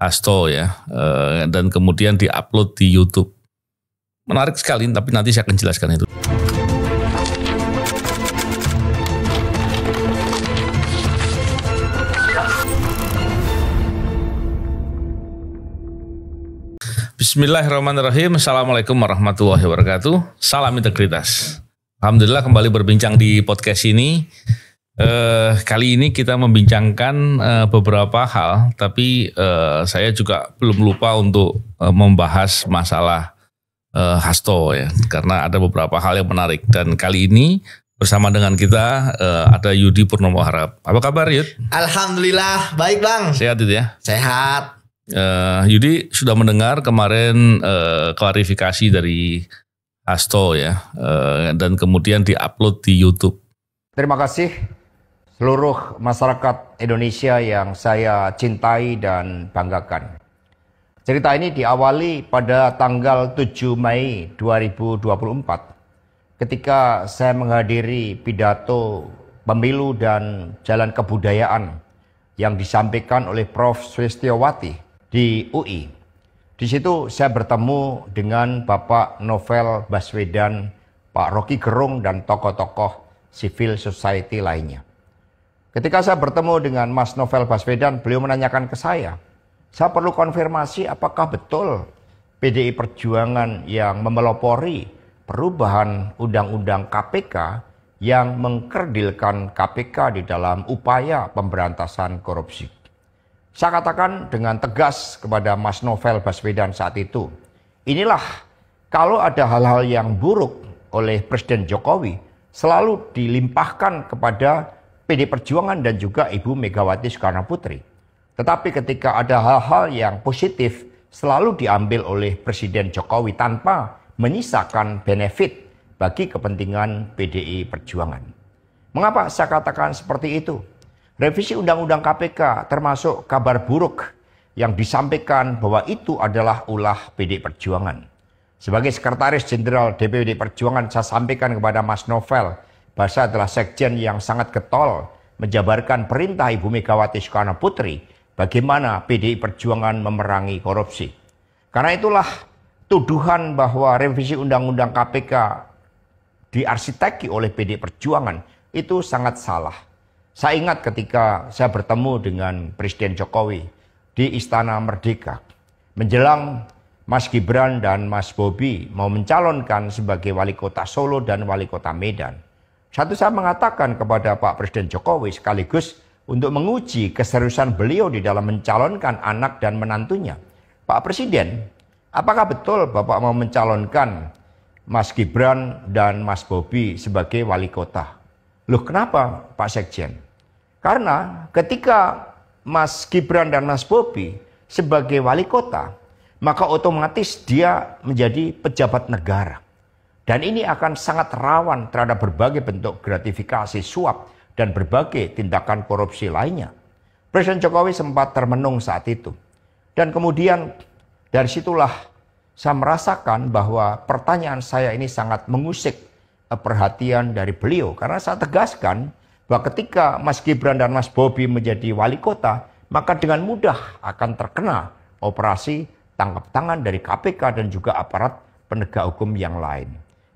Hasto ya, dan kemudian diupload di YouTube. Menarik sekali, tapi nanti saya akan jelaskan itu. Bismillahirrahmanirrahim. Assalamualaikum warahmatullahi wabarakatuh. Salam integritas. Alhamdulillah kembali berbincang di podcast ini. Kali ini kita membincangkan beberapa hal, tapi saya juga belum lupa untuk membahas masalah Hasto ya, karena ada beberapa hal yang menarik. Dan kali ini bersama dengan kita ada Yudi Purnomo Harahap. Apa kabar Yud? Alhamdulillah baik Bang. Sehat Yud ya? Sehat. Yudi sudah mendengar kemarin klarifikasi dari Hasto ya, dan kemudian diupload di YouTube. Terima kasih seluruh masyarakat Indonesia yang saya cintai dan banggakan. Cerita ini diawali pada tanggal 7 Mei 2024 ketika saya menghadiri pidato pemilu dan jalan kebudayaan yang disampaikan oleh Prof. Sulistyowati di UI. Di situ saya bertemu dengan Bapak Novel Baswedan, Pak Rocky Gerung, dan tokoh-tokoh civil society lainnya. Ketika saya bertemu dengan Mas Novel Baswedan, beliau menanyakan ke saya perlu konfirmasi apakah betul PDI Perjuangan yang memelopori perubahan Undang-Undang KPK yang mengkerdilkan KPK di dalam upaya pemberantasan korupsi. Saya katakan dengan tegas kepada Mas Novel Baswedan saat itu, inilah kalau ada hal-hal yang buruk oleh Presiden Jokowi selalu dilimpahkan kepada PD Perjuangan dan juga Ibu Megawati Soekarno Putri. Tetapi ketika ada hal-hal yang positif selalu diambil oleh Presiden Jokowi tanpa menyisakan benefit bagi kepentingan PDI Perjuangan. Mengapa saya katakan seperti itu? Revisi Undang-Undang KPK termasuk kabar buruk yang disampaikan bahwa itu adalah ulah PDI Perjuangan. Sebagai Sekretaris Jenderal DPD Perjuangan, saya sampaikan kepada Mas Novel bahwa saya adalah sekjen yang sangat getol menjabarkan perintah Ibu Megawati Soekarno Putri bagaimana PDI Perjuangan memerangi korupsi. Karena itulah tuduhan bahwa revisi Undang-Undang KPK diarsiteki oleh PDI Perjuangan itu sangat salah. Saya ingat ketika saya bertemu dengan Presiden Jokowi di Istana Merdeka. Menjelang Mas Gibran dan Mas Bobi mau mencalonkan sebagai wali kota Solo dan wali kota Medan. Saya mengatakan kepada Pak Presiden Jokowi sekaligus untuk menguji keseriusan beliau di dalam mencalonkan anak dan menantunya. Pak Presiden, apakah betul Bapak mau mencalonkan Mas Gibran dan Mas Bobi sebagai wali kota? Loh kenapa Pak Sekjen? Karena ketika Mas Gibran dan Mas Bobi sebagai wali kota, maka otomatis dia menjadi pejabat negara. Dan ini akan sangat rawan terhadap berbagai bentuk gratifikasi, suap, dan berbagai tindakan korupsi lainnya. Presiden Jokowi sempat termenung saat itu. Dan kemudian dari situlah saya merasakan bahwa pertanyaan saya ini sangat mengusik perhatian dari beliau. Karena saya tegaskan bahwa ketika Mas Gibran dan Mas Bobi menjadi wali kota, maka dengan mudah akan terkena operasi tangkap tangan dari KPK dan juga aparat penegak hukum yang lain.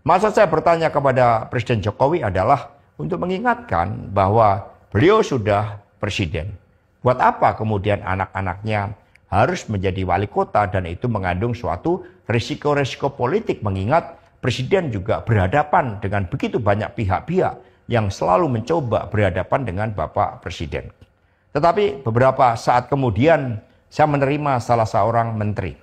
Maksud saya bertanya kepada Presiden Jokowi adalah untuk mengingatkan bahwa beliau sudah presiden. Buat apa kemudian anak-anaknya harus menjadi wali kota, dan itu mengandung suatu risiko-risiko politik, mengingat Presiden juga berhadapan dengan begitu banyak pihak-pihak yang selalu mencoba berhadapan dengan Bapak Presiden. Tetapi beberapa saat kemudian saya menerima salah seorang menteri.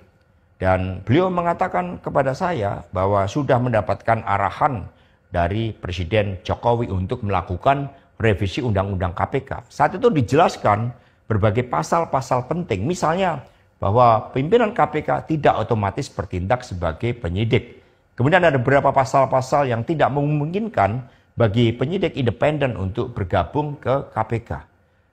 Dan beliau mengatakan kepada saya bahwa sudah mendapatkan arahan dari Presiden Jokowi untuk melakukan revisi Undang-Undang KPK. Saat itu dijelaskan berbagai pasal-pasal penting. Misalnya bahwa pimpinan KPK tidak otomatis bertindak sebagai penyidik. Kemudian ada beberapa pasal-pasal yang tidak memungkinkan bagi penyidik independen untuk bergabung ke KPK.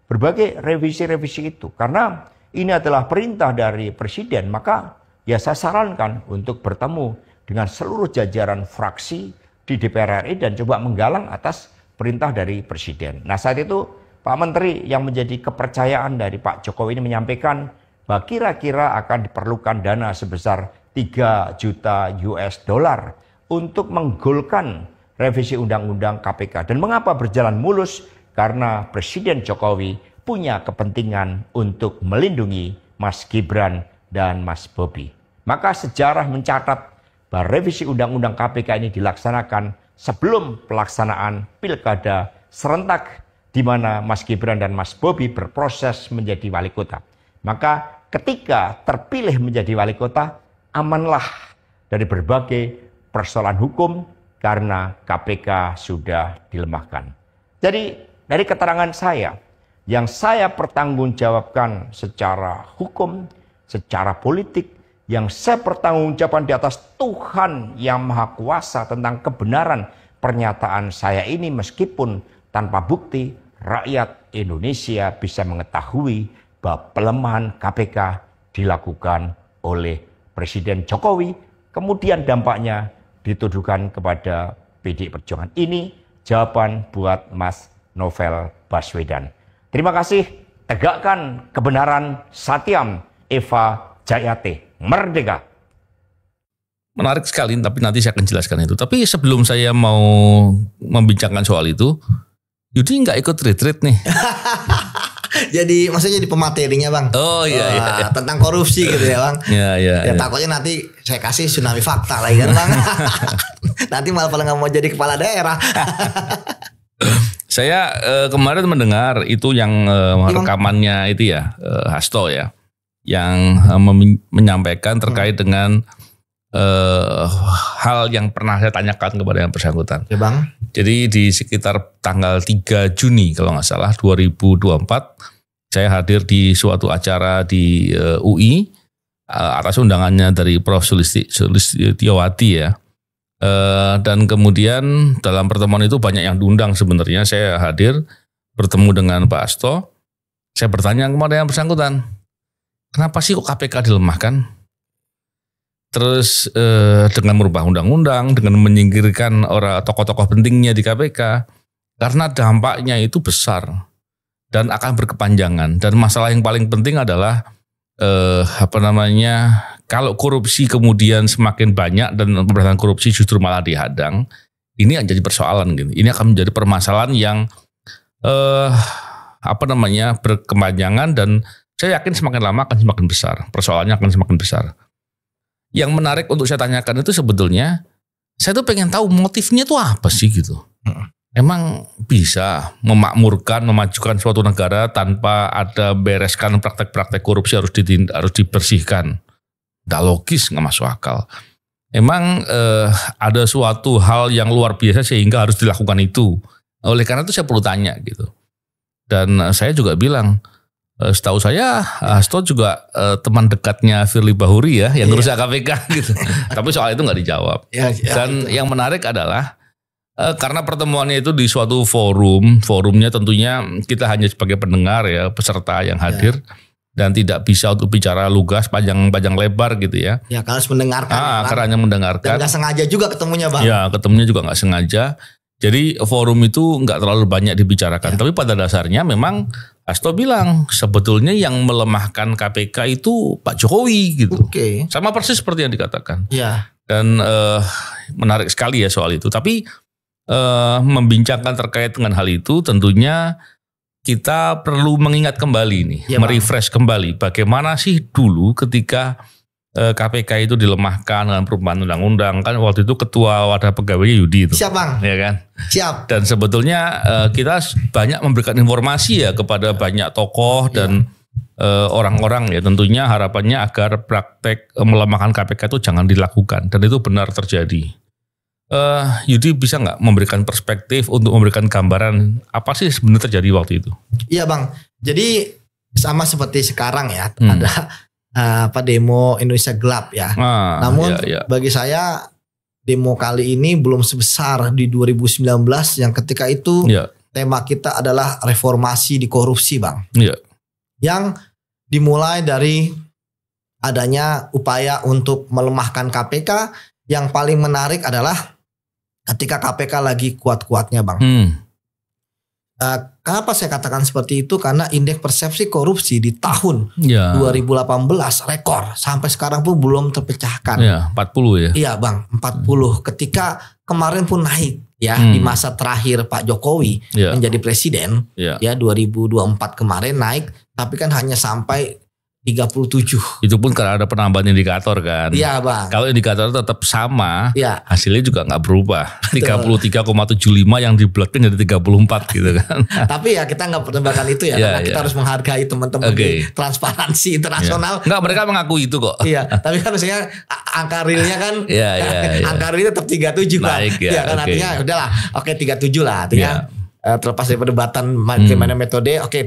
Berbagai revisi-revisi itu. Karena ini adalah perintah dari Presiden, maka ya saya sarankan untuk bertemu dengan seluruh jajaran fraksi di DPR RI dan coba menggalang atas perintah dari Presiden. Nah saat itu Pak Menteri yang menjadi kepercayaan dari Pak Jokowi ini menyampaikan kira-kira akan diperlukan dana sebesar 3 juta US dollar untuk menggolkan revisi Undang-Undang KPK. Dan mengapa berjalan mulus? Karena Presiden Jokowi punya kepentingan untuk melindungi Mas Gibran dan Mas Bobi. Maka sejarah mencatat bahwa revisi Undang-Undang KPK ini dilaksanakan sebelum pelaksanaan pilkada serentak di mana Mas Gibran dan Mas Bobi berproses menjadi wali kota. Maka ketika terpilih menjadi wali kota, amanlah dari berbagai persoalan hukum karena KPK sudah dilemahkan. Jadi dari keterangan saya, yang saya pertanggungjawabkan secara hukum, secara politik, yang saya pertanggungjawabkan di atas Tuhan yang Maha Kuasa tentang kebenaran pernyataan saya ini, meskipun tanpa bukti, rakyat Indonesia bisa mengetahui bahwa pelemahan KPK dilakukan oleh Presiden Jokowi, kemudian dampaknya dituduhkan kepada PDI Perjuangan. Ini jawaban buat Mas Novel Baswedan. Terima kasih, tegakkan kebenaran, Satyam Eva Jayate. Merdeka. Menarik sekali, tapi nanti saya akan jelaskan itu. Tapi sebelum saya mau membincangkan soal itu, Yudi nggak ikut retreat nih. Jadi maksudnya jadi pematerinya bang. Oh iya. Tentang korupsi gitu ya bang. Iya. Takutnya nanti saya kasih tsunami fakta lagi kan bang. Nanti malah nggak mau jadi kepala daerah. Saya kemarin mendengar itu yang rekamannya itu ya, Hasto ya, yang menyampaikan terkait dengan hal yang pernah saya tanyakan kepada yang bersangkutan. Ya bang. Jadi di sekitar tanggal 3 Juni kalau nggak salah 2024, saya hadir di suatu acara di UI atas undangannya dari Prof. Sulistiowati ya. Dan kemudian dalam pertemuan itu banyak yang diundang sebenarnya. Saya hadir bertemu dengan Pak Hasto. Saya bertanya kepada yang bersangkutan, kenapa sih kok KPK dilemahkan? Terus dengan merubah undang-undang, dengan menyingkirkan orang tokoh-tokoh pentingnya di KPK, karena dampaknya itu besar dan akan berkepanjangan. Dan masalah yang paling penting adalah kalau korupsi kemudian semakin banyak dan pemberantasan korupsi justru malah dihadang, ini akan jadi persoalan gitu. Ini akan menjadi permasalahan yang berkepanjangan dan saya yakin semakin lama akan semakin besar. Persoalannya akan semakin besar. Yang menarik untuk saya tanyakan itu sebetulnya, saya tuh pengen tahu motifnya itu apa sih gitu. Emang bisa memakmurkan, memajukan suatu negara tanpa ada bereskan praktek-praktek korupsi harus dibersihkan. Nggak logis, nggak masuk akal. Emang ada suatu hal yang luar biasa sehingga harus dilakukan itu. Oleh karena itu saya perlu tanya gitu. Dan saya juga bilang, setahu saya Hasto juga teman dekatnya Firly Bahuri ya yang ngurus KPK gitu. Tapi soal itu nggak dijawab. Dan yang menarik adalah karena pertemuannya itu di suatu forumnya tentunya kita hanya sebagai pendengar ya, peserta yang hadir dan tidak bisa untuk bicara lugas panjang lebar gitu ya. Ya karena harus mendengarkan. Karena hanya mendengarkan. Dan nggak sengaja juga ketemunya bang. Ya ketemunya juga nggak sengaja. Jadi forum itu nggak terlalu banyak dibicarakan. Tapi pada dasarnya memang Hasto bilang sebetulnya yang melemahkan KPK itu Pak Jokowi gitu. Sama persis seperti yang dikatakan. Dan menarik sekali ya soal itu. Tapi membincangkan terkait dengan hal itu tentunya kita perlu mengingat kembali nih, merefresh kembali bagaimana sih dulu ketika KPK itu dilemahkan dengan perubahan undang-undang. Kan waktu itu ketua wadah pegawainya Yudi itu. Siap bang. Ya kan? Siap. Dan sebetulnya kita banyak memberikan informasi ya kepada banyak tokoh dan orang-orang ya. Tentunya harapannya agar praktek melemahkan KPK itu jangan dilakukan. Dan itu benar terjadi. Yudi bisa nggak memberikan perspektif untuk memberikan gambaran apa sih sebenarnya terjadi waktu itu? Iya bang. Jadi sama seperti sekarang ya. Ada demo Indonesia Gelap ya. Namun bagi saya demo kali ini belum sebesar di 2019 yang ketika itu tema kita adalah reformasi di korupsi bang. Yang dimulai dari adanya upaya untuk melemahkan KPK. Yang paling menarik adalah ketika KPK lagi kuat-kuatnya bang. Kenapa saya katakan seperti itu? Karena indeks persepsi korupsi di tahun 2018 rekor. Sampai sekarang pun belum terpecahkan. 40 ya? Iya Bang, 40. Ketika kemarin pun naik ya di masa terakhir Pak Jokowi menjadi presiden. Ya 2024 kemarin naik. Tapi kan hanya sampai 37. Itu pun karena ada penambahan indikator kan. Iya Bang. Kalau indikator tetap sama, hasilnya juga nggak berubah. 33,75 yang dibulatkan jadi 34 gitu kan. Tapi ya kita nggak perdebatkan itu ya, karena kita harus menghargai teman-teman di Transparansi Internasional. Nggak, mereka mengaku itu kok. Iya, tapi kan maksudnya angka realnya kan, angka realnya tetap 37 kan. Iya kan artinya udahlah, 37 lah artinya. Terlepas dari perdebatan bagaimana metode, 37.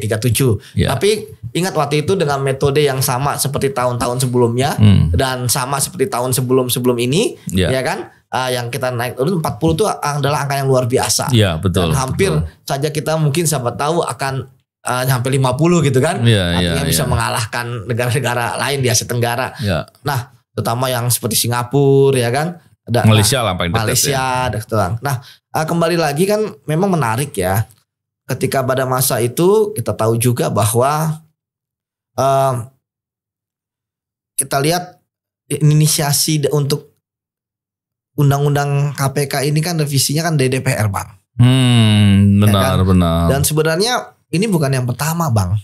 Tapi ingat waktu itu dengan metode yang sama seperti tahun-tahun sebelumnya dan sama seperti tahun sebelum ini, ya kan? Yang kita naik 40 itu adalah angka yang luar biasa. Iya, betul. Dan hampir saja kita mungkin siapa tahu akan sampai 50 gitu kan. Artinya bisa mengalahkan negara-negara lain di Asia Tenggara. Nah, terutama yang seperti Singapura ya kan. Malaysia lah paling dekat. Malaysia, nah kembali lagi kan memang menarik ya. Ketika pada masa itu kita tahu juga bahwa kita lihat inisiasi untuk undang-undang KPK ini kan revisinya kan dari DPR Bang. Benar, ya kan? Benar. Dan sebenarnya ini bukan yang pertama Bang.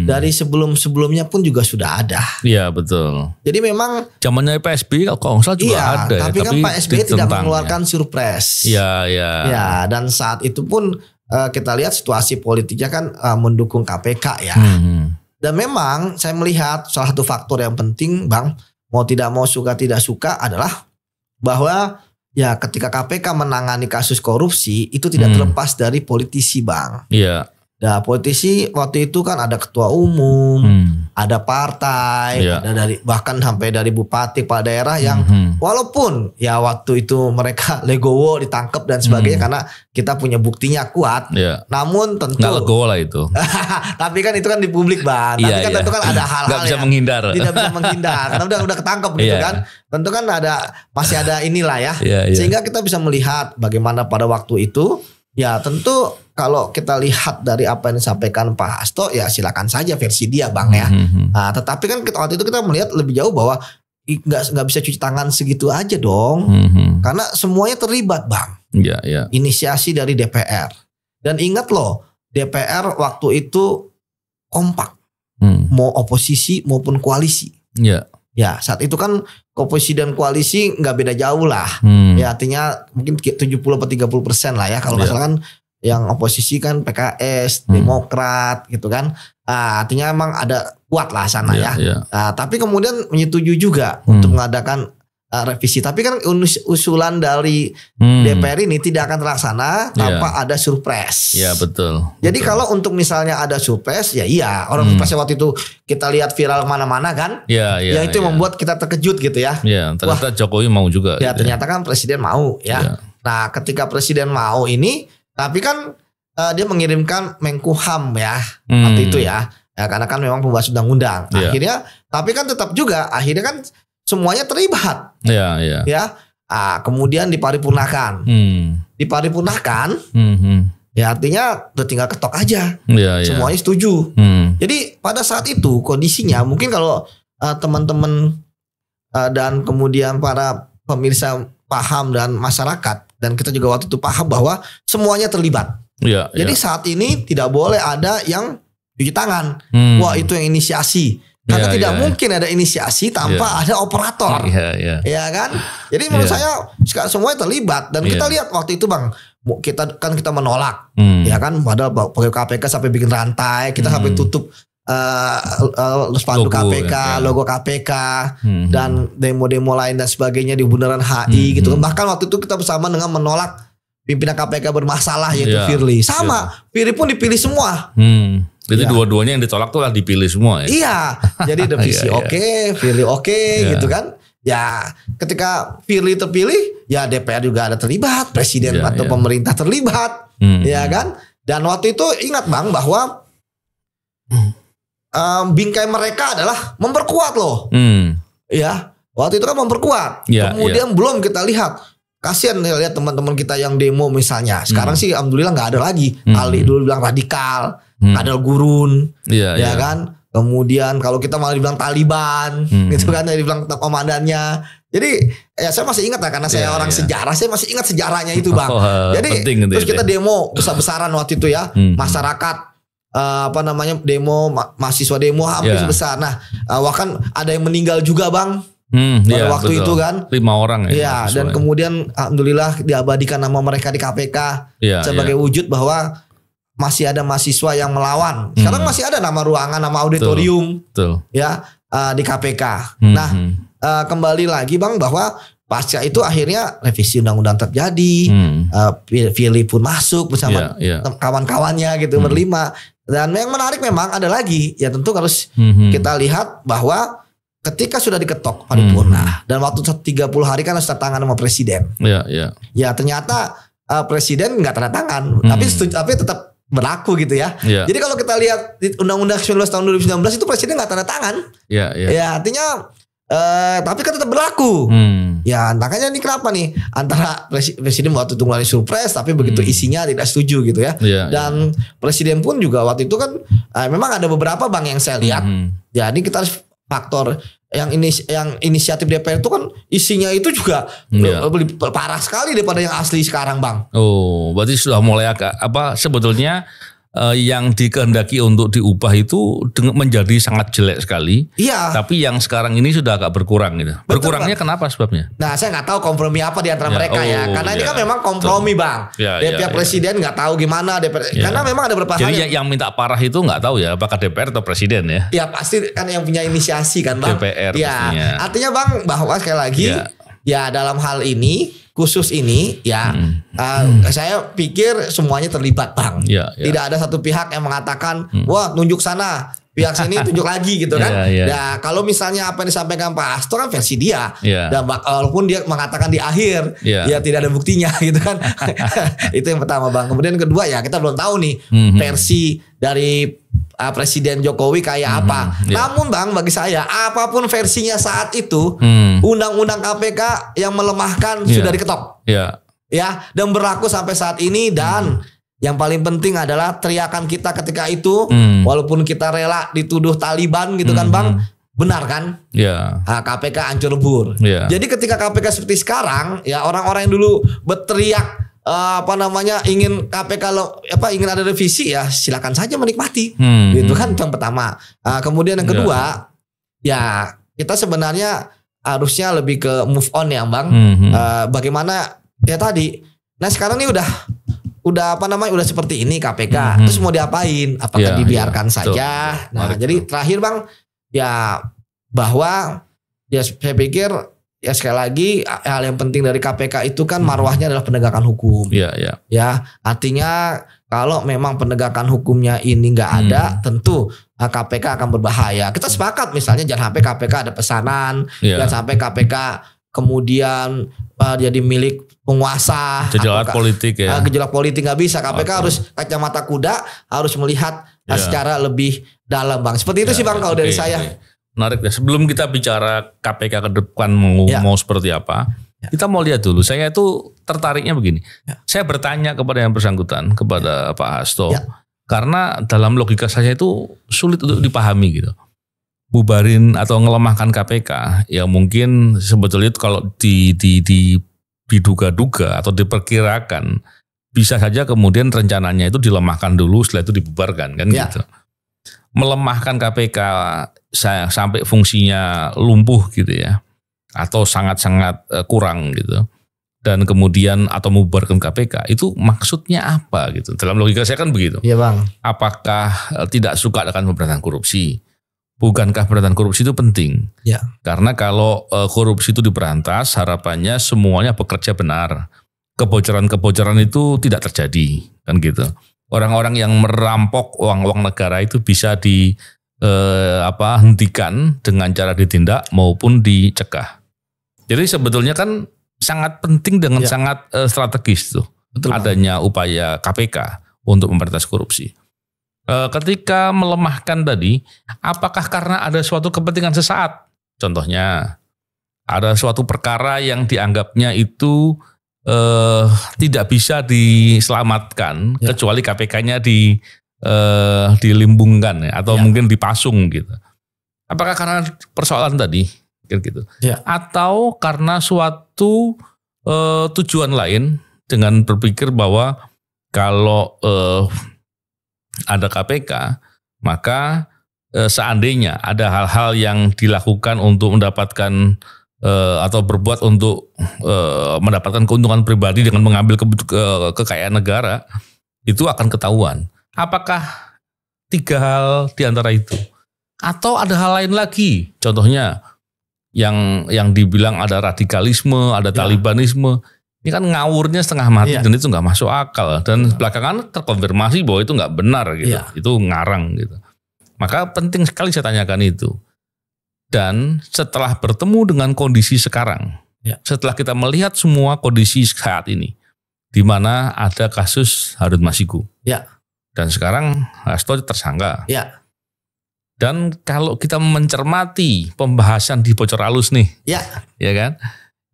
Dari sebelum-sebelumnya pun juga sudah ada. Iya betul. Jadi memang zamannya PSBY kalau nggak salah juga ada. Tapi kan Pak SBY tidak mengeluarkan surpres. Iya. Ya, dan saat itu pun kita lihat situasi politiknya kan mendukung KPK ya. Dan memang saya melihat salah satu faktor yang penting Bang, mau tidak mau suka tidak suka adalah bahwa ya ketika KPK menangani kasus korupsi itu tidak terlepas dari politisi Bang. Iya. Nah, politisi waktu itu kan ada ketua umum, ada partai, ada dari bahkan sampai dari bupati kepala daerah yang walaupun ya waktu itu mereka legowo ditangkap dan sebagainya karena kita punya buktinya kuat. Namun tentu nggak legowo lah itu. Tapi kan itu kan di publik Bang. Tapi kan tentu kan ada hal-hal nggak bisa menghindar. Tidak bisa menghindar karena udah ketangkep gitu kan. Tentu kan masih ada inilah ya. Sehingga kita bisa melihat bagaimana pada waktu itu. Ya tentu kalau kita lihat dari apa yang disampaikan Pak Hasto ya silakan saja versi dia Bang ya. Nah, tetapi kan waktu itu kita melihat lebih jauh bahwa nggak bisa cuci tangan segitu aja dong. Karena semuanya terlibat Bang. Inisiasi dari DPR. Dan ingat loh DPR waktu itu kompak. Mau oposisi maupun koalisi. Ya saat itu kan oposisi dan koalisi nggak beda jauh lah. Ya artinya mungkin 70-30% lah ya. Kalau nggak salah kan yang oposisi kan PKS, Demokrat gitu kan. Artinya emang ada kuat lah sana ya. Tapi kemudian menyetujui juga untuk mengadakan revisi. Tapi kan usulan dari DPR ini tidak akan terlaksana tanpa ada surprise. Iya betul. Jadi kalau untuk misalnya ada surprise, ya iya. Orang surprise waktu itu kita lihat viral kemana-mana kan. Ya itu membuat kita terkejut gitu ya. Ternyata Jokowi mau juga. Ya ternyata kan presiden mau ya. Nah ketika presiden mau ini, tapi kan dia mengirimkan Menkumham ya waktu itu ya. Karena kan memang pembahasan undang-undang. Akhirnya, tapi kan tetap juga akhirnya kan semuanya terlibat. Ya. Kemudian diparipurnakan. Diparipurnakan. Ya artinya udah tinggal ketok aja. Semuanya setuju. Jadi pada saat itu kondisinya mungkin kalau teman-teman dan kemudian para pemirsa paham dan masyarakat dan kita juga waktu itu paham bahwa semuanya terlibat. Jadi saat ini tidak boleh ada yang cuci tangan. Wah itu yang inisiasi. Karena tidak mungkin ada inisiasi tanpa ada operator. Ya kan? Jadi menurut saya semuanya terlibat. Dan kita lihat waktu itu Bang, kita menolak. Ya kan? Padahal pegawai KPK sampai bikin rantai. Kita sampai tutup spanduk KPK, logo KPK. Dan demo-demo lain dan sebagainya di Bundaran HI gitu. Bahkan waktu itu kita bersama dengan menolak pimpinan KPK bermasalah yaitu Firly. Sama, Firly pun dipilih semua. Jadi dua-duanya yang ditolak tuh lah dipilih semua ya. Iya, jadi revisi Firly gitu kan. Ya, ketika Firly terpilih, ya DPR juga ada terlibat, presiden atau pemerintah terlibat, ya kan. Dan waktu itu ingat Bang bahwa bingkai mereka adalah memperkuat loh. Ya, waktu itu kan memperkuat. Kemudian belum kita lihat kasihan lihat teman-teman kita yang demo misalnya. Sekarang sih alhamdulillah nggak ada lagi. Ali dulu bilang radikal, ada gurun, ya kan. Kemudian kalau kita malah dibilang Taliban, gitu kan, dibilang komandannya. Jadi ya saya masih ingat lah karena saya orang sejarah, saya masih ingat sejarahnya itu Bang. Jadi terus kita demo besar-besaran waktu itu ya, masyarakat mahasiswa demo hampir sebesar. Nah, bahkan ada yang meninggal juga Bang. Pada waktu itu kan 5 orang ya. Dan kemudian alhamdulillah diabadikan nama mereka di KPK sebagai wujud bahwa masih ada mahasiswa yang melawan. Sekarang masih ada nama ruangan, nama auditorium ya di KPK. Nah, kembali lagi Bang bahwa pasca itu akhirnya revisi undang-undang terjadi, Firly pun masuk bersama kawan-kawannya gitu berlima. Dan yang menarik memang ada lagi, ya tentu harus kita lihat bahwa ketika sudah diketok paripurna dan waktu 30 hari kan harus tanda tangan sama presiden. Ya ternyata presiden nggak tanda tangan, tapi tetap berlaku gitu ya. Jadi kalau kita lihat di Undang-Undang 19 tahun 2019 itu presiden nggak tanda tangan. Ya artinya tapi kan tetap berlaku. Ya makanya ini kenapa nih antara presiden waktu itu ngeluarin surprise tapi begitu isinya tidak setuju gitu ya. Dan presiden pun juga waktu itu kan memang ada beberapa Bang yang saya lihat. Ya ini kita harus faktor yang inisiatif DPR itu kan isinya itu juga lebih parah sekali daripada yang asli sekarang Bang. Oh, berarti sudah mulai sebetulnya yang dikehendaki untuk diubah itu menjadi sangat jelek sekali. Iya. Tapi yang sekarang ini sudah agak berkurang gitu. Betul, Berkurangnya Bang. Kenapa sebabnya? Nah, saya nggak tahu kompromi apa di antara mereka ya. Karena ini kan memang kompromi Bang. DPR presiden nggak tahu gimana DPR. Karena memang ada beberapa hal. Jadi yang minta parah itu nggak tahu ya apakah DPR atau presiden ya? Ya pasti kan yang punya inisiasi kan Bang. DPR pastinya. Artinya Bang bahwa sekali lagi ya dalam hal ini khusus ini ya saya pikir semuanya terlibat Bang. Tidak ada satu pihak yang mengatakan wah nunjuk sana, pihak sini tunjuk lagi gitu kan. Ya kalau misalnya apa yang disampaikan Pak Hasto kan versi dia. Dan walaupun dia mengatakan di akhir ya tidak ada buktinya gitu kan. Itu yang pertama Bang. Kemudian kedua ya kita belum tahu nih versi dari Presiden Jokowi kayak apa. Namun Bang bagi saya apapun versinya saat itu undang-undang KPK yang melemahkan sudah diketok. Ya dan berlaku sampai saat ini dan yang paling penting adalah teriakan kita ketika itu walaupun kita rela dituduh Taliban gitu kan Bang. Benar kan? KPK hancur lebur. Jadi ketika KPK seperti sekarang ya orang-orang yang dulu berteriak ingin KPK ingin ada revisi ya silakan saja menikmati gitu kan yang pertama. Kemudian yang kedua ya kita sebenarnya harusnya lebih ke move on ya Bang. Bagaimana ya tadi. Nah sekarang ini udah udah seperti ini KPK. Terus mau diapain? Apakah dibiarkan saja? Nah jadi terakhir Bang ya bahwa ya saya pikir ya sekali lagi hal yang penting dari KPK itu kan marwahnya adalah penegakan hukum. Ya, artinya kalau memang penegakan hukumnya ini nggak ada, tentu KPK akan berbahaya. Kita sepakat misalnya jangan sampai KPK ada pesanan, jangan sampai KPK kemudian jadi milik penguasa. Gejolak politik ya. Gejolak politik nggak bisa. KPK harus kacamata kuda, harus melihat secara lebih dalam Bang. Seperti itu sih Bang kalau dari saya. Menarik ya. Sebelum kita bicara KPK ke depan mau seperti apa, kita mau lihat dulu. Saya itu tertariknya begini. Saya bertanya kepada yang bersangkutan, kepada Pak Hasto, karena dalam logika saya itu sulit untuk dipahami gitu. Bubarin atau ngelemahkan KPK, ya mungkin sebetulnya itu kalau diduga-duga atau diperkirakan, bisa saja kemudian rencananya itu dilemahkan dulu, setelah itu dibubarkan kan gitu. Melemahkan KPK sampai fungsinya lumpuh gitu ya, atau sangat-sangat kurang gitu, dan kemudian atau membubarkan KPK, itu maksudnya apa gitu? Dalam logika saya kan begitu. Iya Bang. Apakah tidak suka dengan pemberantasan korupsi? Bukankah pemberantasan korupsi itu penting? Karena kalau korupsi itu diberantas, harapannya semuanya bekerja benar, kebocoran-kebocoran itu tidak terjadi kan gitu. Orang-orang yang merampok uang-uang negara itu bisa hentikan dengan cara ditindak maupun dicegah. Jadi sebetulnya kan sangat penting dengan sangat strategis tuh. Adanya upaya KPK untuk memberantas korupsi. Ketika melemahkan tadi, apakah karena ada suatu kepentingan sesaat? Contohnya ada suatu perkara yang dianggapnya itu tidak bisa diselamatkan kecuali KPK-nya dilimbungkan ya, atau mungkin dipasung gitu. Apakah karena persoalan tadi gitu, atau karena suatu tujuan lain dengan berpikir bahwa kalau ada KPK maka seandainya ada hal-hal yang dilakukan untuk mendapatkan atau berbuat untuk mendapatkan keuntungan pribadi dengan mengambil kekayaan negara, itu akan ketahuan. Apakah 3 hal di antara itu? Atau ada hal lain lagi? Contohnya yang dibilang ada radikalisme, ada talibanisme. Ini kan ngawurnya setengah mati dan itu nggak masuk akal. Dan belakangan terkonfirmasi bahwa itu nggak benar gitu. Itu ngarang gitu. Maka penting sekali saya tanyakan itu. Dan setelah bertemu dengan kondisi sekarang, setelah kita melihat semua kondisi saat ini, di mana ada kasus Harun Masiku, dan sekarang Hasto tersangka, dan kalau kita mencermati pembahasan di Bocor Halus nih, ya kan,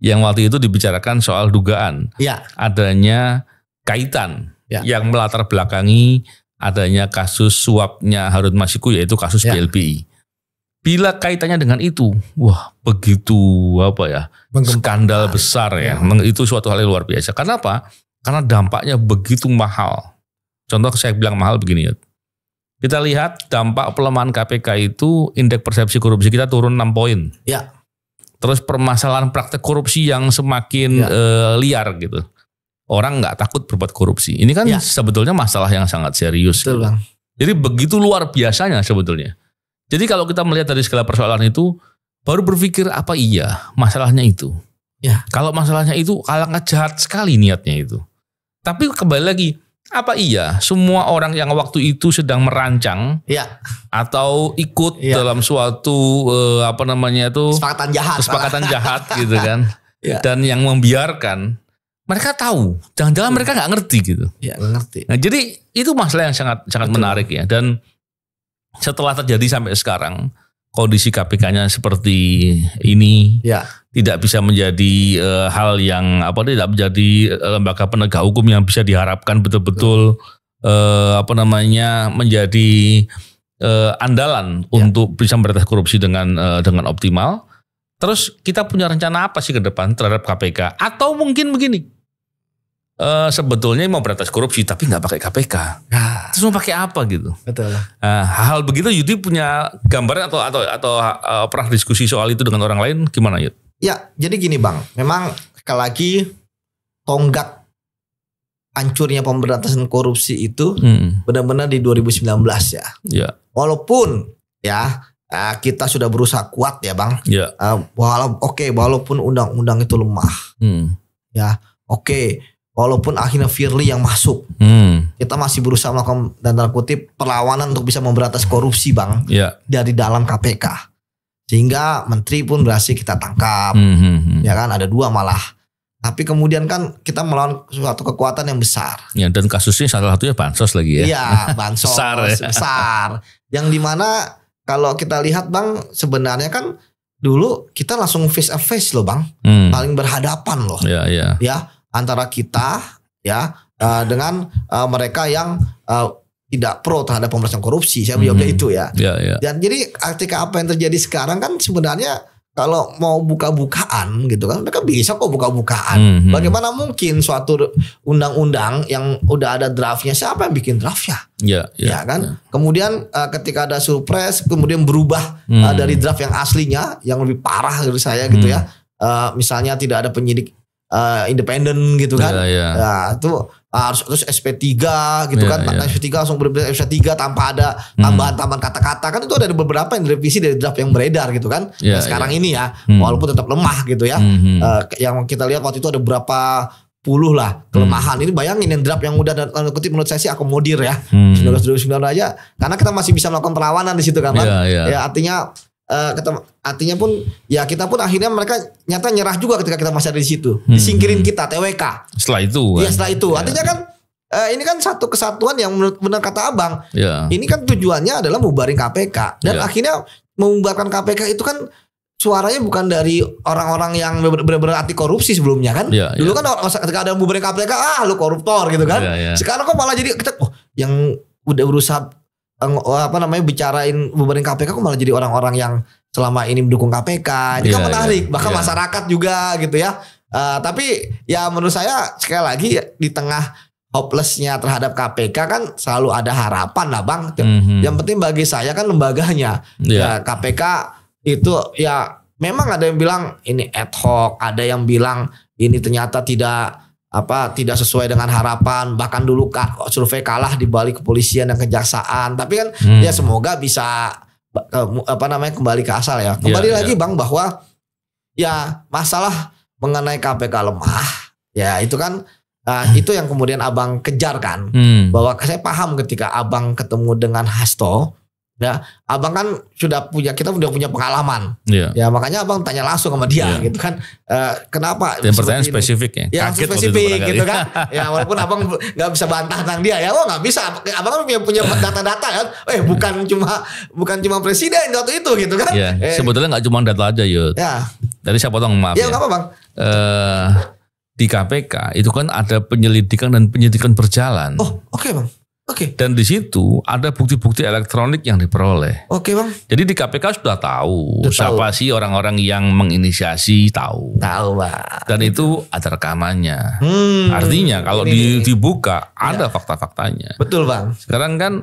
yang waktu itu dibicarakan soal dugaan adanya kaitan yang melatar belakangi adanya kasus suapnya Harun Masiku, yaitu kasus BLBI. Bila kaitannya dengan itu, wah begitu skandal besar ya. Itu suatu hal yang luar biasa. Kenapa? Karena dampaknya begitu mahal. Contoh saya bilang mahal begini ya. Kita lihat dampak pelemahan KPK itu, indeks persepsi korupsi kita turun 6 poin. Terus permasalahan praktek korupsi yang semakin liar gitu. Orang nggak takut berbuat korupsi. Ini kan sebetulnya masalah yang sangat serius. Betul, Bang. Jadi begitu luar biasanya sebetulnya. Jadi kalau kita melihat dari segala persoalan itu, baru berpikir apa iya masalahnya itu. Kalau masalahnya itu alangkah jahat sekali niatnya itu. Tapi kembali lagi, apa iya semua orang yang waktu itu sedang merancang atau ikut dalam suatu kesepakatan jahat gitu kan, dan yang membiarkan, mereka tahu, jangan-jangan mereka nggak ngerti gitu. Nggak ngerti. Nah jadi itu masalah yang sangat menarik ya. Dan setelah terjadi sampai sekarang, kondisi KPK-nya seperti ini, tidak bisa menjadi hal yang tidak menjadi lembaga penegak hukum yang bisa diharapkan betul-betul menjadi andalan untuk bisa memberantas korupsi dengan optimal. Terus kita punya rencana apa sih ke depan terhadap KPK? Atau mungkin begini, sebetulnya mau berantas korupsi tapi nggak pakai KPK. Terus mau pakai apa gitu? Betul. Hal begitu Yudi punya gambaran atau pernah diskusi soal itu dengan orang lain gimana Yud? Ya, jadi gini Bang, memang sekali lagi tonggak hancurnya pemberantasan korupsi itu benar-benar di 2019 ya. Walaupun kita sudah berusaha kuat ya Bang. Walaupun undang-undang itu lemah. Walaupun akhirnya Firly yang masuk, kita masih berusaha melakukan dan tanda kutip perlawanan untuk bisa memberantas korupsi Bang, dari dalam KPK. Sehingga menteri pun berhasil kita tangkap, ya kan, ada 2 malah. Tapi kemudian kan kita melawan suatu kekuatan yang besar. Dan kasusnya salah satunya bansos lagi ya. Iya, bansos besar. Yang dimana kalau kita lihat Bang, sebenarnya kan dulu kita langsung face to face loh Bang, paling berhadapan loh. Antara kita dengan mereka yang tidak pro terhadap pemberantasan korupsi. Saya menjawabnya itu ya. Dan jadi ketika apa yang terjadi sekarang kan sebenarnya kalau mau buka-bukaan gitu kan, mereka bisa kok buka-bukaan. Bagaimana mungkin suatu undang-undang yang udah ada draftnya, siapa yang bikin draftnya? Ya kan. Kemudian ketika ada surprise, kemudian berubah dari draft yang aslinya, yang lebih parah dari saya gitu ya. Misalnya tidak ada penyidik independen gitu kan. Nah, itu harus terus SP3 gitu kan. SP3 langsung berbeda SP3 tanpa ada tambahan-tambahan kata-kata. Kan itu ada beberapa yang direvisi dari draft yang beredar gitu kan. Sekarang ini ya, walaupun tetap lemah gitu ya. Yang kita lihat waktu itu ada berapa puluh lah kelemahan. Ini bayangin yang draft yang udah kutip menurut saya sih akomodir ya. 1929 aja. Karena kita masih bisa melakukan perlawanan di situ kan. Ya artinya pun ya kita pun akhirnya mereka nyata nyerah juga ketika kita masih ada di situ. Disingkirin kita TWK. Setelah itu. Setelah itu. Artinya kan ini kan satu kesatuan yang menurut benar kata Abang. Ini kan tujuannya adalah membubarin KPK dan akhirnya membubarkan KPK itu kan suaranya bukan dari orang-orang yang benar-benar anti korupsi sebelumnya kan. Dulu kan ketika ada bubarin KPK, lu koruptor gitu kan. Sekarang kok malah jadi kita yang udah berusaha bicarain bubarin KPK kok malah jadi orang-orang yang selama ini mendukung KPK. Ini kan menarik, bahkan masyarakat juga gitu ya. Tapi ya menurut saya sekali lagi di tengah hopelessnya terhadap KPK kan selalu ada harapan lah Bang. Yang penting bagi saya kan lembaganya. Ya, KPK itu ya memang ada yang bilang ini ad hoc, ada yang bilang ini ternyata tidak sesuai dengan harapan, bahkan dulu survei kalah di balik kepolisian dan kejaksaan. Tapi kan ya semoga bisa kembali ke asal ya. Kembali lagi Bang bahwa ya masalah mengenai KPK lemah ya itu kan itu yang kemudian Abang kejar kan. Bahwa saya paham ketika Abang ketemu dengan Hasto ya, Abang kan kita udah punya pengalaman. Ya makanya Abang tanya langsung sama dia gitu kan. Kenapa? Dan pertanyaan spesifik ya. Yang spesifik gitu kan. Ya walaupun Abang nggak bisa bantah tentang dia ya. Nggak bisa. Abang kan punya data-data kan. Bukan cuma presiden waktu itu gitu kan. Sebetulnya nggak cuma data aja Yud. Tadi saya potong maaf ya. Nggak apa Bang. Di KPK itu kan ada penyelidikan dan penyidikan berjalan. Oke Bang. Dan di situ ada bukti-bukti elektronik yang diperoleh. Oke Bang. Jadi di KPK sudah tahu siapa sih orang-orang yang menginisiasi, tahu. Tahu Bang. Dan itu ada rekamannya. Artinya kalau dibuka ada fakta-faktanya. Betul Bang. Sekarang kan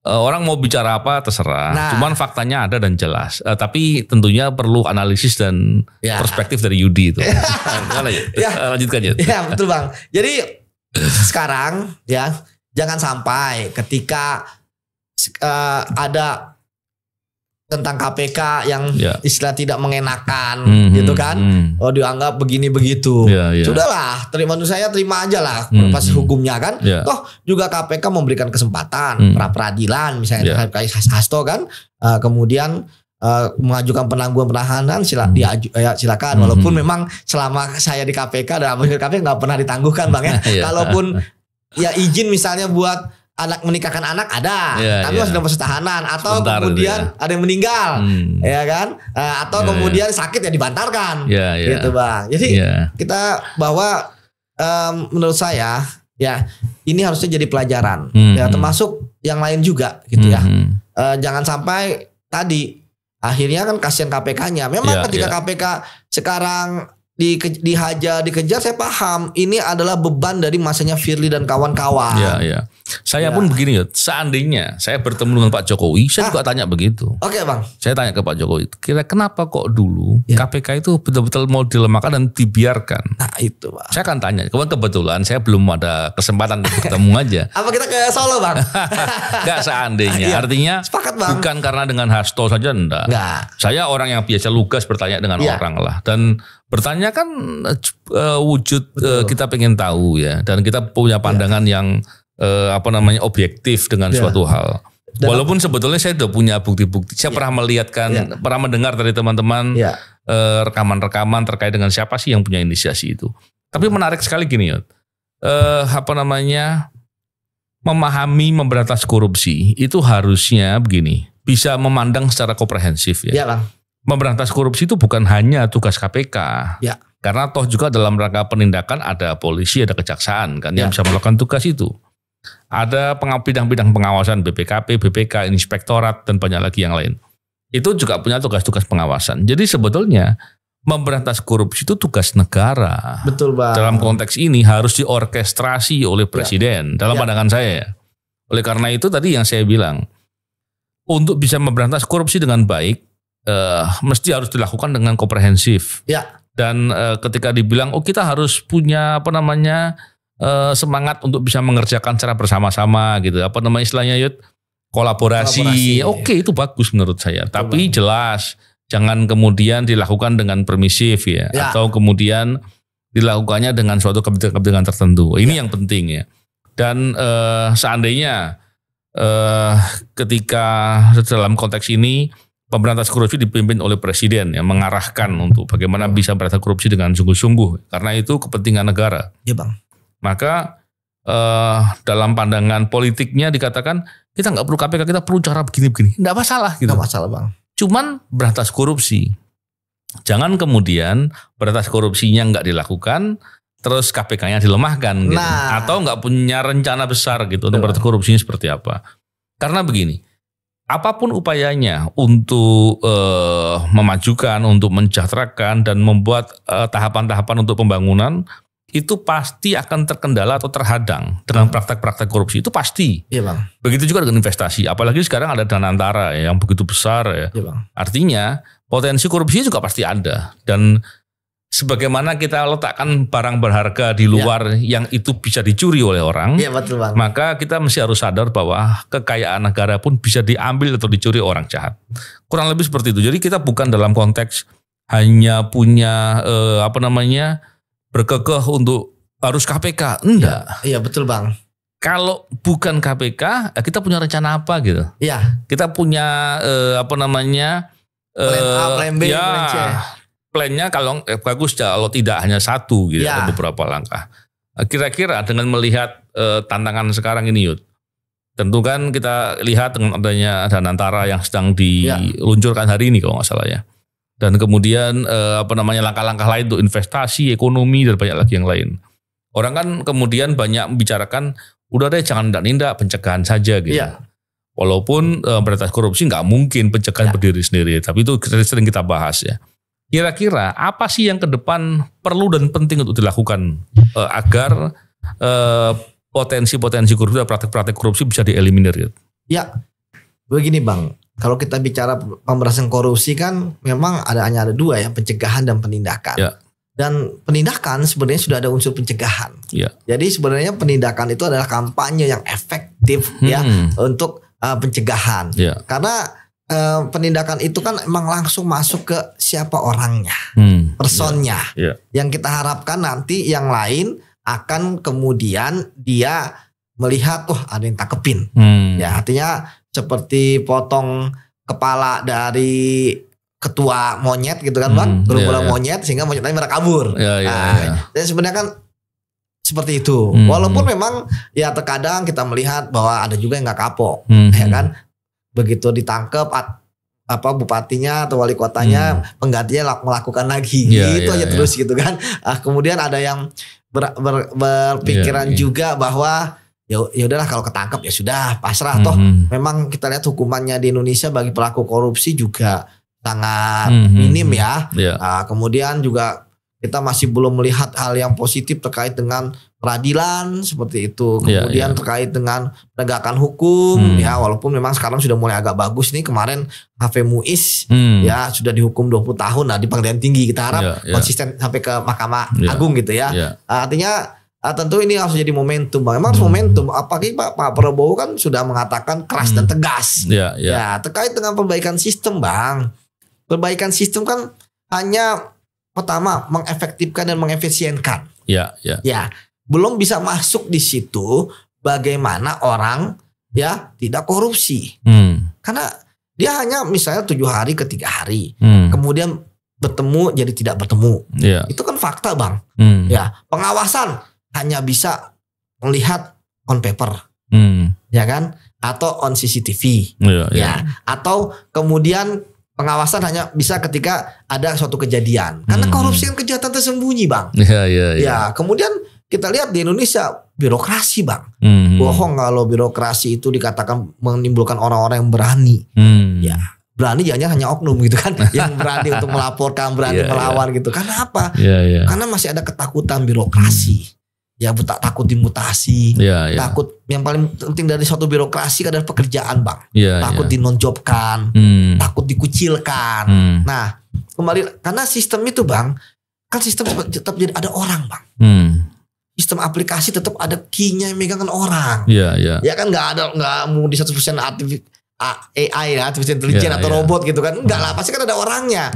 orang mau bicara apa terserah. Cuman faktanya ada dan jelas. Tapi tentunya perlu analisis dan perspektif dari Yudi itu. Lanjutkan ya. Ya betul Bang. Jadi sekarang ya. Jangan sampai ketika ada tentang KPK yang istilah tidak mengenakan gitu kan. Dianggap begini begitu. Sudahlah, terima aja lah pas hukumnya kan. Toh juga KPK memberikan kesempatan pra peradilan misalnya kayak Hasto kan. Kemudian mengajukan penangguhan penahanan silakan. Walaupun memang selama saya di KPK dan KPK nggak pernah ditangguhkan Bang ya. Kalaupun ya izin misalnya buat menikahkan anak ada, tapi masih dalam proses tahanan atau sebentar, kemudian ada yang meninggal, ya kan? Atau kemudian sakit ya dibantarkan, gitu Bang. Jadi kita bahwa menurut saya ya ini harusnya jadi pelajaran, ya termasuk yang lain juga, gitu ya. Jangan sampai tadi akhirnya kan kasihan KPK-nya. Memang ketika KPK sekarang dikejar, saya paham ini adalah beban dari masanya Firly dan kawan-kawan. Saya pun begini ya, seandainya saya bertemu dengan Pak Jokowi, saya juga tanya begitu. Oke Bang. Saya tanya ke Pak Jokowi, kira kenapa kok dulu KPK itu betul-betul mau dilemahkan dan dibiarkan? Nah itu Bang. Saya akan tanya, kebetulan saya belum ada kesempatan untuk ketemu aja. Apa kita ke Solo Bang? Enggak seandainya, artinya sepakat, Bang. Bukan karena dengan Hasto saja enggak. Saya orang yang biasa lugas bertanya dengan orang lah. Dan bertanya kan wujud kita pengen tahu ya. Dan kita punya pandangan yang objektif dengan suatu hal. Walaupun sebetulnya saya sudah punya bukti-bukti. Saya pernah melihatkan, pernah mendengar dari teman-teman rekaman-rekaman terkait dengan siapa sih yang punya inisiasi itu. Tapi menarik sekali gini ya. Memahami memberantas korupsi itu harusnya begini. Bisa memandang secara komprehensif ya. Bang. Memberantas korupsi itu bukan hanya tugas KPK. Karena toh juga dalam rangka penindakan ada polisi, ada kejaksaan kan yang bisa melakukan tugas itu. Ada bidang-bidang pengawasan BPKP, BPK, inspektorat dan banyak lagi yang lain. Itu juga punya tugas-tugas pengawasan. Jadi sebetulnya memberantas korupsi itu tugas negara. Betul Bang. Dalam konteks ini harus diorkestrasi oleh presiden dalam pandangan saya. Oleh karena itu tadi yang saya bilang, untuk bisa memberantas korupsi dengan baik mesti harus dilakukan dengan komprehensif. Dan ketika dibilang kita harus punya semangat untuk bisa mengerjakan secara bersama-sama gitu. Istilahnya Yud? Kolaborasi. Oke, itu bagus menurut saya. Tapi jelas jangan kemudian dilakukan dengan permisif ya. Atau kemudian dilakukannya dengan suatu kepentingan tertentu. Ini yang penting ya. Dan seandainya ketika dalam konteks ini pemberantas korupsi dipimpin oleh presiden yang mengarahkan untuk bagaimana bisa memberantas korupsi dengan sungguh-sungguh. Karena itu kepentingan negara. Iya Bang. Maka dalam pandangan politiknya dikatakan kita nggak perlu KPK, kita perlu cara begini-begini. Nggak masalah gitu. Nggak masalah Bang. Cuman berantas korupsi. Jangan kemudian pemberantasan korupsinya nggak dilakukan, terus KPK-nya dilemahkan gitu. Atau nggak punya rencana besar gitu untuk pemberantasan korupsinya seperti apa. Karena begini, apapun upayanya untuk memajukan, untuk mensejahterakan dan membuat tahapan-tahapan untuk pembangunan, itu pasti akan terkendala atau terhadang dengan praktek-praktek korupsi, itu pasti. Iya Bang. Begitu juga dengan investasi, apalagi sekarang ada dana antara yang begitu besar ya. Iya Bang. Artinya potensi korupsi juga pasti ada, dan sebagaimana kita letakkan barang berharga di luar yang itu bisa dicuri oleh orang, betul Bang. Maka kita mesti harus sadar bahwa kekayaan negara pun bisa diambil atau dicuri orang jahat. Kurang lebih seperti itu. Jadi kita bukan dalam konteks hanya punya berkekeh untuk harus KPK, enggak. Iya betul Bang. Kalau bukan KPK, kita punya rencana apa gitu? Iya. Kita punya plan A, plan B, plan C. Plannya kalau bagus, kalau tidak hanya satu gitu, ada beberapa langkah. Kira-kira dengan melihat tantangan sekarang ini, Yud, tentu kan kita lihat dengan adanya dana antara yang sedang diluncurkan hari ini kalau nggak salah ya. Dan kemudian langkah-langkah lain untuk investasi, ekonomi dan banyak lagi yang lain. Orang kan kemudian banyak membicarakan, udah deh jangan nindak, pencegahan saja gitu. Iya. Walaupun pemberantasan korupsi nggak mungkin pencegahan berdiri sendiri, tapi itu sering kita bahas ya. Kira-kira apa sih yang ke depan perlu dan penting untuk dilakukan agar potensi-potensi korupsi dan praktek-praktek korupsi bisa dieliminir gitu? Ya, begini Bang. Kalau kita bicara pemberantasan korupsi kan memang hanya ada dua ya, pencegahan dan penindakan. Ya. Dan penindakan sebenarnya sudah ada unsur pencegahan. Ya. Jadi sebenarnya penindakan itu adalah kampanye yang efektif untuk pencegahan. Ya. Karena penindakan itu kan emang langsung masuk ke siapa orangnya, personnya. Ya. Yang kita harapkan nanti yang lain akan kemudian dia melihat, ada yang tangkepin. Ya, artinya seperti potong kepala dari ketua monyet gitu kan Bang, gerombolan monyet sehingga monyet tadi kabur. Dan sebenarnya kan seperti itu. Walaupun memang ya terkadang kita melihat bahwa ada juga yang nggak kapok, ya kan. Begitu ditangkap bupatinya atau wali kotanya, penggantinya melakukan lagi terus gitu kan. Kemudian ada yang berpikiran juga bahwa ya udahlah kalau ketangkep ya sudah pasrah. Toh memang kita lihat hukumannya di Indonesia bagi pelaku korupsi juga sangat minim ya. Kemudian juga kita masih belum melihat hal yang positif terkait dengan peradilan seperti itu. Kemudian terkait dengan penegakan hukum ya, walaupun memang sekarang sudah mulai agak bagus nih. Kemarin Hafez Muiz ya sudah dihukum 20 tahun di pengadilan tinggi. Kita harap konsisten sampai ke Mahkamah Agung gitu ya. Artinya tentu ini harus jadi momentum Bang. Memang harus momentum. Apalagi Pak Prabowo kan sudah mengatakan keras dan tegas. Ya, terkait dengan perbaikan sistem Bang. Perbaikan sistem kan hanya pertama mengefektifkan dan mengefisienkan. Ya, belum bisa masuk di situ bagaimana orang ya tidak korupsi. Karena dia hanya misalnya 7 hari ke 3 hari. Kemudian bertemu jadi tidak bertemu. Itu kan fakta Bang. Ya, pengawasan hanya bisa melihat on paper. Ya kan? Atau on CCTV. Atau kemudian pengawasan hanya bisa ketika ada suatu kejadian. Karena korupsi kan kejahatan tersembunyi Bang. Ya, kemudian kita lihat di Indonesia birokrasi Bang. Bohong kalau birokrasi itu dikatakan menimbulkan orang-orang yang berani. Ya, berani jangan hanya oknum gitu kan. Yang berani untuk melaporkan, berani melawan gitu. Karena apa? Karena masih ada ketakutan birokrasi. Ya, takut dimutasi, takut. Yang paling penting dari suatu birokrasi adalah pekerjaan Bang. Takut dinonjobkan, takut dikucilkan. Nah, kembali karena sistem itu Bang, kan sistem tetap jadi ada orang Bang. Sistem aplikasi tetap ada key-nya yang megangkan orang. Ya kan nggak mau di 100% AI ya, artificial intelligence atau robot gitu kan. Enggak lah, pasti kan ada orangnya.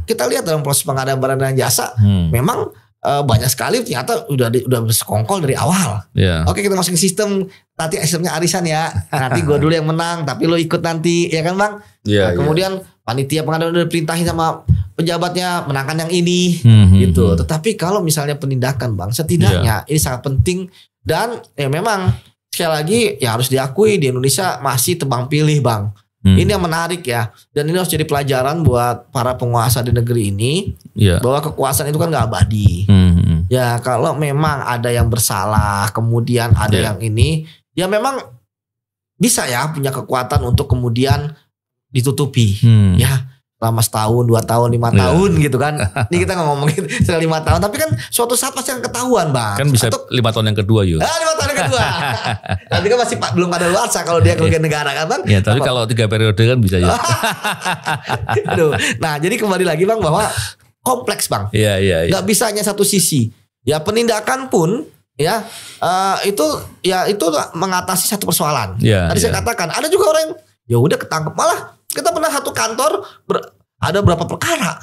Kita lihat dalam proses pengadaan barang dan jasa, memang banyak sekali ternyata udah bersekongkol dari awal. Oke, kita masukin sistem, nanti sistemnya arisan ya. Nanti gue dulu yang menang, tapi lo ikut nanti, ya kan Bang? Kemudian panitia pengadaan udah perintahin sama pejabatnya menangkan yang ini, gitu. Tetapi kalau misalnya penindakan Bang, setidaknya ini sangat penting. Dan ya memang sekali lagi ya harus diakui di Indonesia masih tebang pilih Bang. Ini yang menarik ya. Dan ini harus jadi pelajaran buat para penguasa di negeri ini. Bahwa kekuasaan itu kan gak abadi. Ya kalau memang ada yang bersalah, kemudian ada yang ini, ya memang bisa ya punya kekuatan untuk kemudian ditutupi. Ya selama setahun, 2 tahun, 5 tahun gitu kan. Ini kita nggak ngomongin 5 tahun, tapi kan suatu saat pasti akan ketahuan, Bang. Kan bisa 5 tahun yang kedua yuk. 5 tahun yang kedua. Tapi kan masih belum ada luasa kalau dia kerugian negara kan, Bang. Ya, tapi kalau 3 periode kan bisa ya. Nah, jadi kembali lagi, Bang, bahwa kompleks, Bang. Iya. Nggak bisa hanya satu sisi. Ya penindakan pun ya itu mengatasi satu persoalan. Tadi saya katakan ada juga orang yang ya udah ketangkep, malah kita pernah satu kantor ada berapa perkara.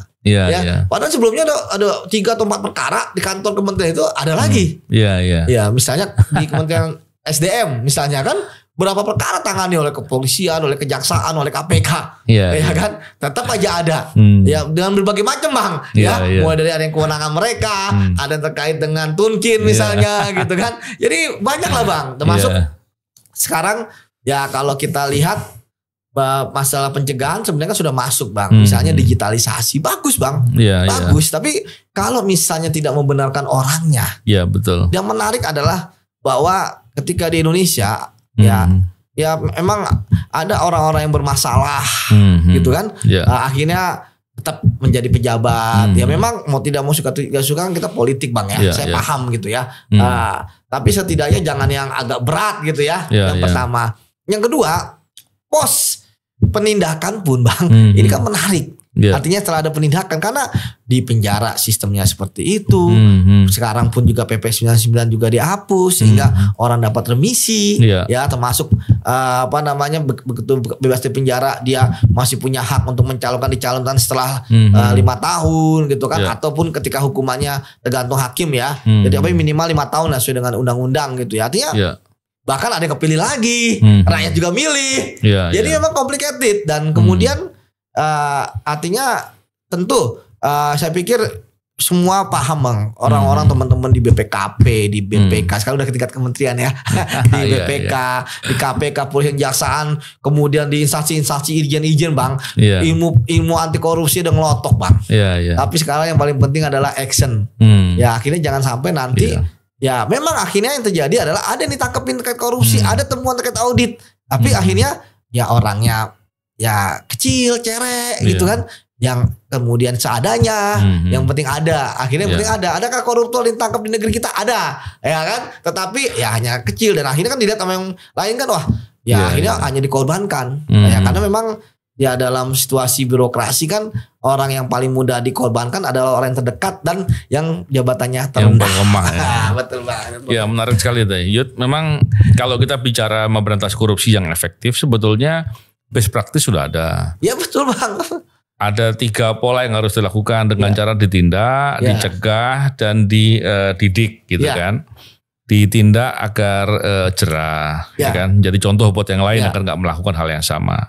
Padahal sebelumnya ada 3 atau 4 perkara di kantor kementerian itu ada lagi. Ya misalnya di Kementerian SDM misalnya kan berapa perkara tangani oleh kepolisian, oleh kejaksaan, oleh KPK. Ya kan tetap aja ada. Ya dengan berbagai macam, Bang. Mulai dari ada yang kewenangan mereka, ada yang terkait dengan tunkin misalnya gitu kan. Jadi banyak lah, Bang. Termasuk sekarang ya kalau kita lihat masalah pencegahan sebenarnya kan sudah masuk, Bang. Misalnya digitalisasi bagus, Bang. Bagus. Tapi kalau misalnya tidak membenarkan orangnya, betul. Yang menarik adalah bahwa ketika di Indonesia ya memang ada orang-orang yang bermasalah, gitu kan. Akhirnya tetap menjadi pejabat. Ya memang mau tidak mau suka kan kita politik, Bang ya. Saya paham gitu ya. Tapi setidaknya jangan yang agak berat gitu ya. Yang pertama. Yang kedua, pos penindakan pun, Bang, ini kan menarik. Artinya setelah ada penindakan, karena di penjara sistemnya seperti itu. Sekarang pun juga PP 99 juga dihapus sehingga orang dapat remisi. Ya termasuk begitu bebas dari penjara dia masih punya hak untuk dicalonkan setelah 5 tahun gitu kan. Ataupun ketika hukumannya tergantung hakim ya. Jadi minimal 5 tahun lah sesuai dengan undang-undang gitu ya. Artinya bahkan ada yang kepilih lagi, rakyat juga milih. Jadi memang complicated dan kemudian artinya tentu saya pikir semua paham, Bang. Orang-orang teman-teman di BPKP, di BPK, sekarang udah ke tingkat kementerian ya. Di BPK, di KPK, Polisi Kejaksaan, kemudian di instansi-instansi Ijen-Ijen, Bang. Ilmu anti korupsi udah ngelotok, Bang. Tapi sekarang yang paling penting adalah action. Ya akhirnya jangan sampai nanti ya memang akhirnya yang terjadi adalah ada yang ditangkepin terkait korupsi, ada temuan terkait audit, tapi akhirnya ya orangnya ya kecil, cerek gitu kan, yang kemudian seadanya, yang penting ada, akhirnya yang penting ada. Adakah koruptor ditangkap di negeri kita? Ada, ya kan? Tetapi ya hanya kecil dan akhirnya kan dilihat sama yang lain kan, wah ya akhirnya hanya dikorbankan, ya karena memang ya dalam situasi birokrasi kan orang yang paling mudah dikorbankan adalah orang yang terdekat dan yang jabatannya terendah. Yang lemah ya. Betul banget. Ya menarik sekali tadi. Yud, memang kalau kita bicara memberantas korupsi yang efektif sebetulnya best practice sudah ada. Ya betul, Bang. Ada 3 pola yang harus dilakukan dengan cara ditindak, dicegah dan dididik gitu kan. Ditindak agar jerah, ya kan. Jadi contoh buat yang lain agar nggak melakukan hal yang sama.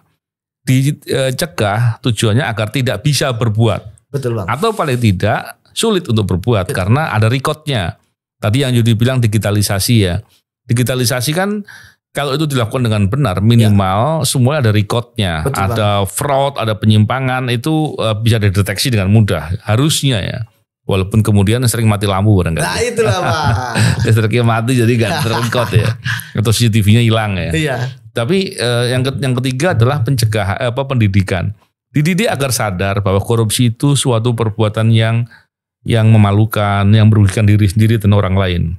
Dicegah tujuannya agar tidak bisa berbuat. Betul, Bang. Atau paling tidak sulit untuk berbuat karena ada recordnya. Tadi yang Yudi bilang digitalisasi ya. Digitalisasi kan kalau itu dilakukan dengan benar minimal semuanya ada recordnya. Betul, ada fraud, ada penyimpangan itu bisa dideteksi dengan mudah. Harusnya ya. Walaupun kemudian sering mati lampu barangkali. Nah itulah, Pak. Listriknya mati jadi gak terrecord ya. Atau CCTV-nya hilang ya. Iya. Tapi yang ketiga adalah pendidikan. Dididik agar sadar bahwa korupsi itu suatu perbuatan yang memalukan, yang merugikan diri sendiri dan orang lain.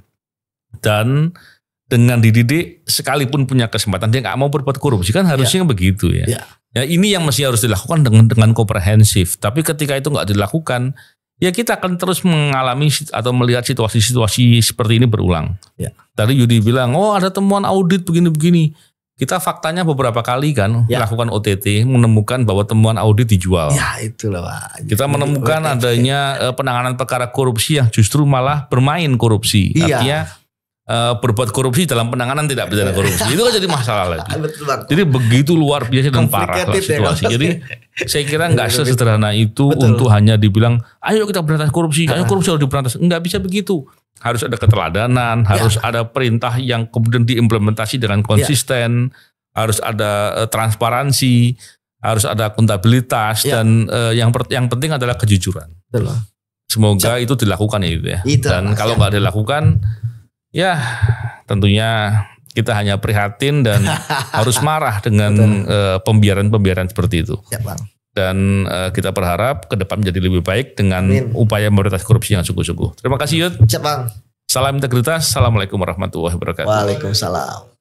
Dan dengan dididik sekalipun punya kesempatan dia nggak mau berbuat korupsi kan harusnya begitu ya. Ya ini yang mesti harus dilakukan dengan komprehensif. Tapi ketika itu nggak dilakukan, ya kita akan terus mengalami atau melihat situasi-situasi seperti ini berulang. Tadi Yudi bilang, oh ada temuan audit begini-begini. Kita faktanya beberapa kali kan melakukan OTT menemukan bahwa temuan audit dijual. Ya itulah, Pak. Kita menemukan adanya penanganan perkara korupsi yang justru malah bermain korupsi. Artinya berbuat korupsi dalam penanganan tidak pidana korupsi. Itu kan jadi masalah lagi. Jadi begitu luar biasa dan parah lah situasi. Jadi saya kira nggak sesederhana itu untuk hanya dibilang, ayo kita berantas korupsi, ayo korupsi harus diberantas. Nggak bisa begitu. Harus ada keteladanan, harus ada perintah yang kemudian diimplementasi dengan konsisten, harus ada transparansi, harus ada akuntabilitas, dan yang penting adalah kejujuran. Betul. Semoga itu dilakukan ya itu ya. Dan kalau nggak dilakukan, ya tentunya kita hanya prihatin dan harus marah dengan pembiaran-pembiaran seperti itu. Ya, Bang. Dan kita berharap ke depan menjadi lebih baik dengan upaya memberantas korupsi yang sungguh-sungguh. Terima kasih Yud. Siap Bang. Salam integritas. Assalamualaikum warahmatullahi wabarakatuh. Waalaikumsalam.